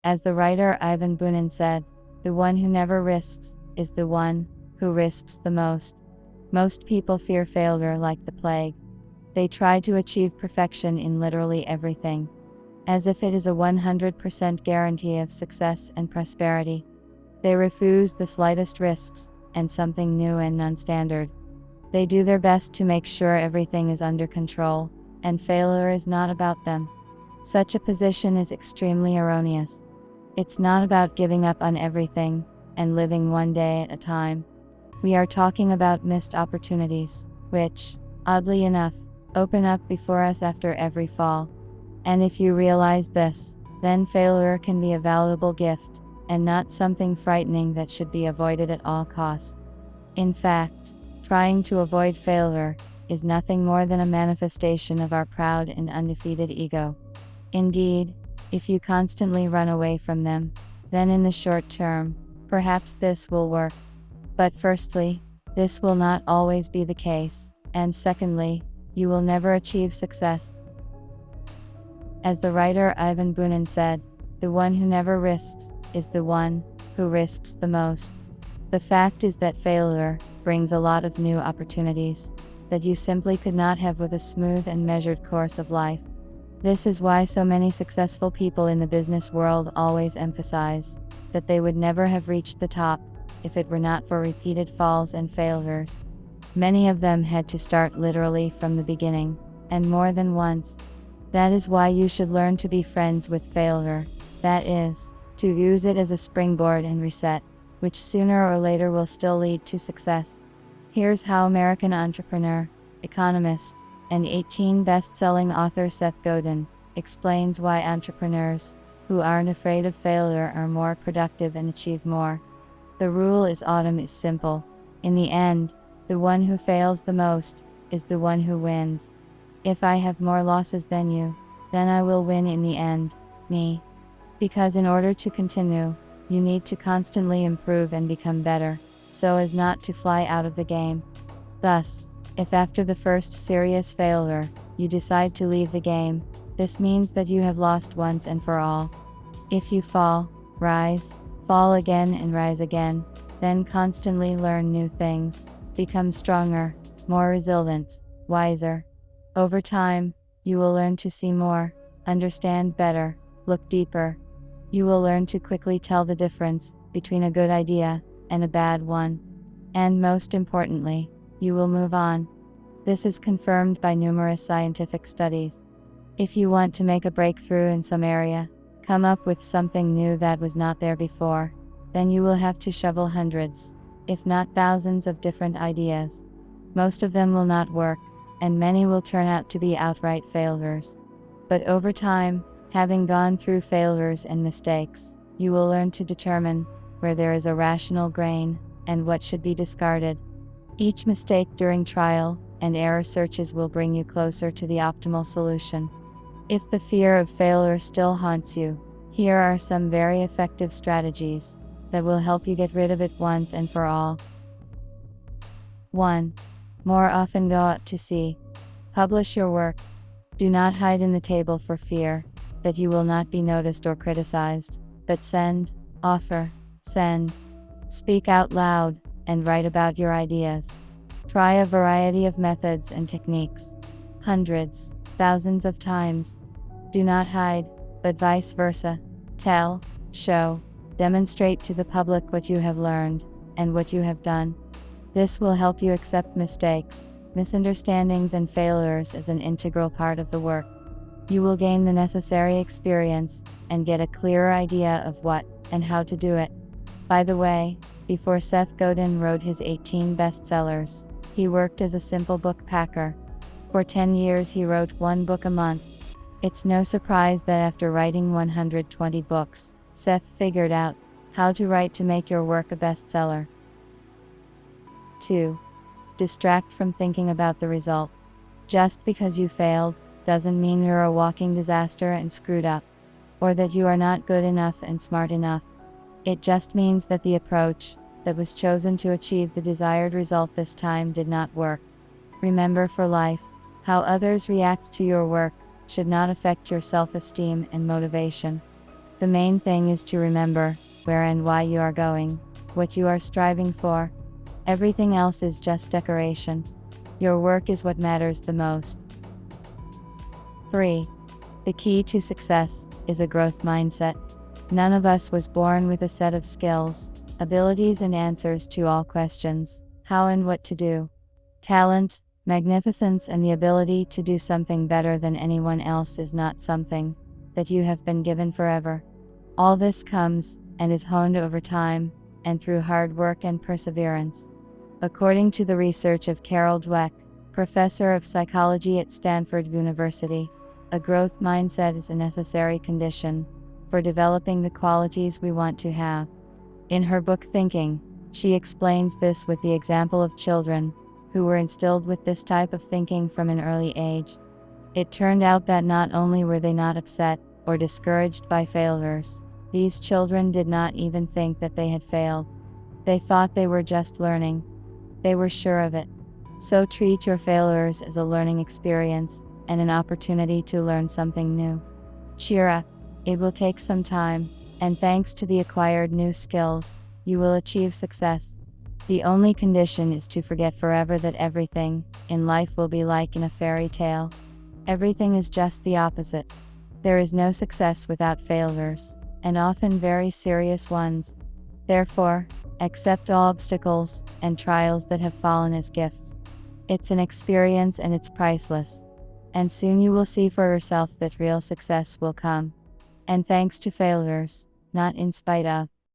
As the writer Ivan Bunin said, the one who never risks is the one who risks the most. Most people fear failure like the plague. They try to achieve perfection in literally everything, as if it is a 100% guarantee of success and prosperity. They refuse the slightest risks and something new and non-standard. They do their best to make sure everything is under control, and failure is not about them. Such a position is extremely erroneous. It's not about giving up on everything and living one day at a time. We are talking about missed opportunities, which, oddly enough, open up before us after every fall. And if you realize this, then failure can be a valuable gift, and not something frightening that should be avoided at all costs. In fact, trying to avoid failure is nothing more than a manifestation of our proud and undefeated ego. Indeed, if you constantly run away from them, then in the short term, perhaps this will work. But firstly, this will not always be the case, and secondly, you will never achieve success. As the writer Ivan Bunin said, the one who never risks is the one who risks the most. The fact is that failure brings a lot of new opportunities that you simply could not have with a smooth and measured course of life. This is why so many successful people in the business world always emphasize that they would never have reached the top if it were not for repeated falls and failures. Many of them had to start literally from the beginning, and more than once. That is why you should learn to be friends with failure, that is, to use it as a springboard and reset, which sooner or later will still lead to success. Here's how American entrepreneur, economist, and 18 best-selling author Seth Godin explains why entrepreneurs who aren't afraid of failure are more productive and achieve more. The rule is simple. In the end, the one who fails the most is the one who wins. If I have more losses than you, then I will win in the end, me. Because in order to continue, you need to constantly improve and become better, so as not to fly out of the game. Thus, if after the first serious failure, you decide to leave the game, this means that you have lost once and for all. If you fall, rise, fall again and rise again, then constantly learn new things, become stronger, more resilient, wiser. Over time, you will learn to see more, understand better, look deeper. You will learn to quickly tell the difference between a good idea and a bad one. And most importantly, you will move on. This is confirmed by numerous scientific studies. If you want to make a breakthrough in some area, come up with something new that was not there before, then you will have to shovel hundreds, if not thousands of different ideas. Most of them will not work, and many will turn out to be outright failures. But over time, having gone through failures and mistakes, you will learn to determine where there is a rational grain, and what should be discarded. Each mistake during trial and error searches will bring you closer to the optimal solution. If the fear of failure still haunts you, here are some very effective strategies that will help you get rid of it once and for all. 1. More often go out to sea. Publish your work. Do not hide in the table for fear that you will not be noticed or criticized, but send, offer, send. Speak out loud, and write about your ideas. Try a variety of methods and techniques. Hundreds, thousands of times. Do not hide, but vice versa. Tell, show, demonstrate to the public what you have learned, and what you have done. This will help you accept mistakes, misunderstandings and failures as an integral part of the work. You will gain the necessary experience, and get a clearer idea of what and how to do it. By the way, before Seth Godin wrote his 18 bestsellers, he worked as a simple book packer. For 10 years he wrote one book a month. It's no surprise that after writing 120 books, Seth figured out how to write to make your work a bestseller. 2. Distract from thinking about the result. Just because you failed doesn't mean you're a walking disaster and screwed up, or that you are not good enough and smart enough. It just means that the approach that was chosen to achieve the desired result this time did not work. Remember for life, how others react to your work should not affect your self-esteem and motivation. The main thing is to remember where and why you are going, what you are striving for. Everything else is just decoration. Your work is what matters the most. 3. The key to success is a growth mindset. None of us was born with a set of skills, abilities, and answers to all questions, how and what to do. Talent, magnificence, and the ability to do something better than anyone else is not something that you have been given forever. All this comes and is honed over time and through hard work and perseverance. According to the research of Carol Dweck, professor of psychology at Stanford University, a growth mindset is a necessary condition for developing the qualities we want to have. In her book Thinking, she explains this with the example of children who were instilled with this type of thinking from an early age. It turned out that not only were they not upset or discouraged by failures, these children did not even think that they had failed. They thought they were just learning. They were sure of it. So treat your failures as a learning experience and an opportunity to learn something new. Cheer up. It will take some time, and thanks to the acquired new skills, you will achieve success. The only condition is to forget forever that everything in life will be like in a fairy tale. Everything is just the opposite. There is no success without failures, and often very serious ones. Therefore, accept all obstacles and trials that have fallen as gifts. It's an experience and it's priceless. And soon you will see for yourself that real success will come. And thanks to failures, not in spite of.